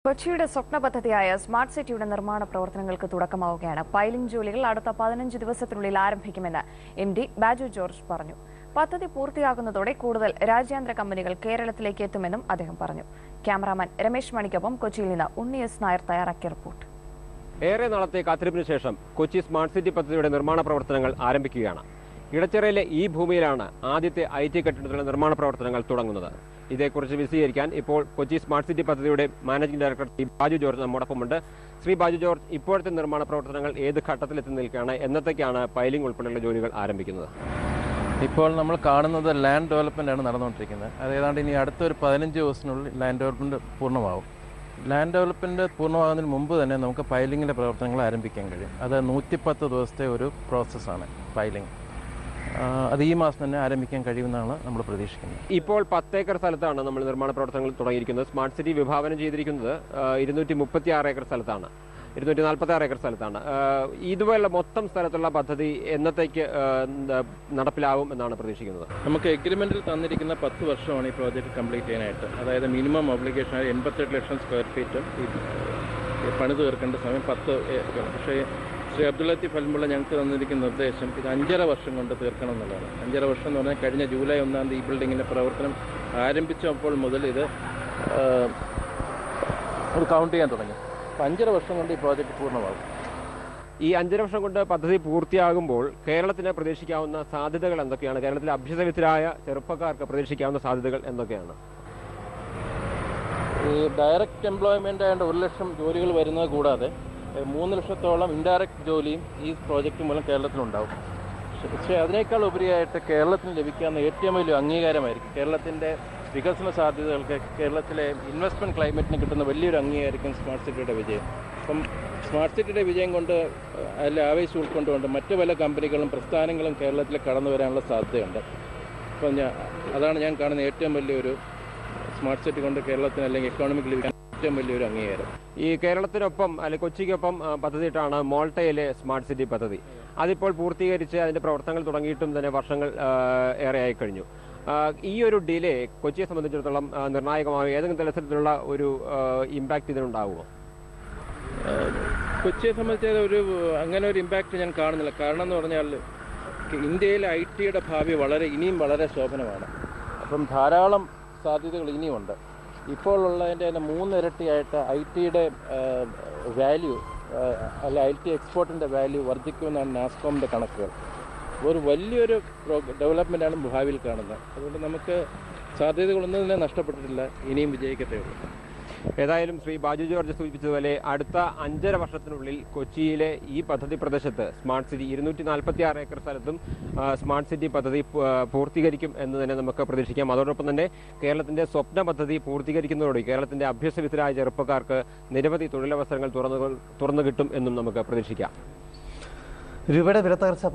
കൊച്ചിയുടെ സ്വപ്ന പദ്ധതിയായ സ്മാർട്ട് സിറ്റിയുടെ നിർമ്മാണ പ്രവർത്തനങ്ങൾക്ക് തുടക്കമാവുകയാണ്. പൈലിംഗ് ജോലികൾ അടുത്ത 15 ദിവസത്തിനുള്ളിൽ ആരംഭിക്കുമെന്ന് എംഡി ബാജു ജോർജ് പറഞ്ഞു. പദ്ധതി പൂർത്തിയാകുന്നതോടെ കൂടുതൽ രാജ്യാന്തര കമ്പനികൾ കേരളത്തിലേക്ക് എത്തുമെന്നും അദ്ദേഹം പറഞ്ഞു. ക്യാമറാമാൻ രമേശ് മണിക്കൊപ്പം കൊച്ചിയിൽ നിന്ന് ഉണ്ണി എസ് നായർ തയ്യാറാക്കിയ റിപ്പോർട്ട്. ഏറെ നാളത്തെ കാത്തിരിപ്പിന് ശേഷം കൊച്ചി സ്മാർട്ട് സിറ്റി പദ്ധതിയുടെ നിർമ്മാണ പ്രവർത്തനങ്ങൾ ആരംഭിക്കുകയാണ്. ഇടച്ചിറയിലെ ഈ ഭൂമിയിലാണ് ആദ്യത്തെ IT കെട്ടിടത്തിലുള്ള നിർമ്മാണ പ്രവർത്തനങ്ങൾ തുടങ്ങുന്നത്. ഇതേക്കുറിച്ച് വിശദീകരിക്കാൻ ഇപ്പോൾ കൊച്ചി സ്മാർട്ട് സിറ്റി പദ്ധതിയുടെ managing director Shri Baju George നമ്മോടൊപ്പമുണ്ട്. ശ്രീ ബാജു ജോർജ്, ഇപ്പോഴത്തെ നിർമ്മാണ പ്രവർത്തനങ്ങൾ ഏത് ഘട്ടത്തിലെത്തി നിൽക്കുകയാണ്? എന്നത്തേക്കാണ് പൈലിംഗ് ഉൾപ്പെടെയുള്ള ജോലികൾ ആരംഭിക്കുന്നത്? ഇപ്പോൾ നമ്മൾ കാണുന്നത് ലാൻഡ് ഡെവലപ്മെൻ്റ് ആണ് നടന്നുകൊണ്ടിരിക്കുന്നത്. അത് ഏതാണ്ട് ഇനി അടുത്തൊരു 15 ദിവസത്തിനുള്ളിൽ ലാൻഡ് ഡെവലപ്മെൻറ്റ് പൂർണ്ണമാവും. ലാൻഡ് ഡെവലപ്മെൻറ്റ് പൂർണ്ണമാകുന്നതിന് മുമ്പ് തന്നെ നമുക്ക് പൈലിങ്ങിൻ്റെ പ്രവർത്തനങ്ങൾ ആരംഭിക്കാൻ കഴിയും. അത് 110 ദിവസത്തെ ഒരു പ്രോസസ്സാണ് പൈലിംഗ്. അത് ഈ മാസം തന്നെ ആരംഭിക്കാൻ കഴിയുമെന്നാണ് നമ്മൾ പ്രതീക്ഷിക്കുന്നത്. ഇപ്പോൾ 10 ഏക്കർ സ്ഥലത്താണ് നമ്മൾ നിർമ്മാണ പ്രവർത്തനങ്ങൾ തുടങ്ങിയിരിക്കുന്നത്. സ്മാർട്ട് സിറ്റി വിഭാവനം ചെയ്തിരിക്കുന്നത് 236 ഏക്കർ സ്ഥലത്താണ്, 246 ഏക്കർ സ്ഥലത്താണ്. ഇതുപോലുള്ള മൊത്തം സ്ഥലത്തുള്ള പദ്ധതി എന്നത്തേക്ക് നടപ്പിലാവും എന്നാണ് പ്രതീക്ഷിക്കുന്നത്? നമുക്ക് എഗ്രിമെൻറ്റിൽ തന്നിരിക്കുന്ന 10 വർഷമാണ് ഈ പ്രോജക്റ്റ് കംപ്ലീറ്റ് ചെയ്യാനായിട്ട്. അതായത് മിനിമം ഒബ്ലിഗേഷനായി 88 ലക്ഷം സ്ക്വയർ ഫീറ്റും പണി തീർക്കേണ്ട സമയം 10 ഏക്കർ. പക്ഷേ ശ്രീ അബ്ദുൽ ലത്തീഫ് അൽമുള്ള ഞങ്ങൾക്ക് തന്നിരിക്കുന്ന നിർദ്ദേശം ഇത് 5.5 വർഷം കൊണ്ട് തീർക്കണം എന്നുള്ളതാണ്. 5.5 വർഷം എന്ന് പറഞ്ഞാൽ കഴിഞ്ഞ ജൂലൈ 1-ാം തീയതി ഈ ബിൽഡിങ്ങിൻ്റെ പ്രവർത്തനം ആരംഭിച്ചപ്പോൾ മുതൽ ഇത് ഒരു കൗണ്ട് ചെയ്യാൻ തുടങ്ങി. അപ്പോൾ 5.5 വർഷം കൊണ്ട് ഈ പ്രോജക്റ്റ് പൂർണ്ണമാകും. ഈ 5.5 വർഷം കൊണ്ട് പദ്ധതി പൂർത്തിയാകുമ്പോൾ കേരളത്തിന് പ്രതീക്ഷിക്കാവുന്ന സാധ്യതകൾ എന്തൊക്കെയാണ്? കേരളത്തിലെ അഭ്യസ്തവിദ്യരായ ചെറുപ്പക്കാർക്ക് പ്രതീക്ഷിക്കാവുന്ന സാധ്യതകൾ എന്തൊക്കെയാണ്? ഈ ഡയറക്റ്റ് എംപ്ലോയ്മെൻ്റ് ആയതുകൊണ്ട് 1 ലക്ഷം ജോലികൾ വരുന്നത് കൂടാതെ 3 ലക്ഷത്തോളം ഇൻഡയറക്റ്റ് ജോലിയും ഈ പ്രോജക്റ്റ് മൂലം കേരളത്തിലുണ്ടാവും. പക്ഷേ അതിനേക്കാൾ ഉപരിയായിട്ട് കേരളത്തിന് ലഭിക്കാവുന്ന ഏറ്റവും വലിയ അംഗീകാരമായിരിക്കും കേരളത്തിൻ്റെ വികസന സാധ്യതകൾക്ക്, കേരളത്തിലെ ഇൻവെസ്റ്റ്മെൻറ്റ് ക്ലൈമറ്റിന് കിട്ടുന്ന വലിയൊരു അംഗീകാരമായിരിക്കും സ്മാർട്ട് സിറ്റിയുടെ വിജയം. അപ്പം സ്മാർട്ട് സിറ്റിയുടെ വിജയം കൊണ്ട് അതിൽ ആവേശം ഉൾക്കൊണ്ടുകൊണ്ട് മറ്റു പല കമ്പനികളും പ്രസ്ഥാനങ്ങളും കേരളത്തിൽ കടന്നു വരാനുള്ള സാധ്യതയുണ്ട്. അപ്പം അതാണ് ഞാൻ കാണുന്ന ഏറ്റവും വലിയൊരു സ്മാർട്ട് സിറ്റി കൊണ്ട് കേരളത്തിന് അല്ലെങ്കിൽ എക്കോണമിക്ക് ലഭിക്കാൻ ഏറ്റവും വലിയൊരു അംഗീകാരം. ഈ കേരളത്തിനൊപ്പം അല്ലെങ്കിൽ കൊച്ചിക്കൊപ്പം പദ്ധതിയിട്ടാണ് മോൾട്ടയിലെ സ്മാർട്ട് സിറ്റി പദ്ധതി. അതിപ്പോൾ പൂർത്തീകരിച്ച് അതിൻ്റെ പ്രവർത്തനങ്ങൾ തുടങ്ങിയിട്ടും തന്നെ വർഷങ്ങൾ ഏറെയായി കഴിഞ്ഞു. ഈ ഒരു ഡിലേ കൊച്ചിയെ സംബന്ധിച്ചിടത്തോളം നിർണായകമായ ഏതെങ്കിലും തരത്തിലുള്ള ഒരു ഇമ്പാക്റ്റ് ഇതിനുണ്ടാകുമോ? കൊച്ചിയെ സംബന്ധിച്ച് അങ്ങനെ ഒരു ഇമ്പാക്റ്റ് ഞാൻ കാണുന്നില്ല. കാരണം എന്ന് പറഞ്ഞാൽ ഇന്ത്യയിലെ IT ഭാവി ഇനിയും വളരെ ശോഭനമാണ്. അപ്പം ധാരാളം സാധ്യതകൾ ഇനിയുണ്ട്. ഇപ്പോൾ ഉള്ളതിൻ്റെ തന്നെ 3 ഇരട്ടിയായിട്ട് IT വാല്യൂ അല്ല IT എക്സ്പോർട്ടിൻ്റെ വാല്യൂ വർദ്ധിക്കുമെന്നാണ് നാസ്കോമിൻ്റെ കണക്കുകൾ. ഒരു വലിയൊരു ഡെവലപ്മെൻറ്റാണ് ഭാവിയിൽ കാണുന്നത്. അതുകൊണ്ട് നമുക്ക് സാധ്യതകളൊന്നും തന്നെ നഷ്ടപ്പെട്ടിട്ടില്ല. ഇനിയും വിജയിക്കത്തേ ഉള്ളൂ. ഏതായാലും ശ്രീ ബാജു ജോർജ് സൂചിപ്പിച്ചതുപോലെ അടുത്ത 5.5 വർഷത്തിനുള്ളിൽ കൊച്ചിയിലെ ഈ പദ്ധതി പ്രദേശത്ത് സ്മാർട്ട് സിറ്റി 246 ഏക്കർ സ്ഥലത്തും സ്മാർട്ട് സിറ്റി പദ്ധതി പൂർത്തീകരിക്കും എന്ന് തന്നെ നമുക്ക് പ്രതീക്ഷിക്കാം. അതോടൊപ്പം തന്നെ കേരളത്തിന്റെ സ്വപ്ന പദ്ധതി പൂർത്തീകരിക്കുന്നതോടെ കേരളത്തിന്റെ അഭ്യസ്തവിദ്യരായ ചെറുപ്പക്കാർക്ക് നിരവധി തൊഴിലവസരങ്ങൾ തുറന്നു കിട്ടും എന്നും നമുക്ക് പ്രതീക്ഷിക്കാം. രൂപയുടെ വിലത്തകർച്ച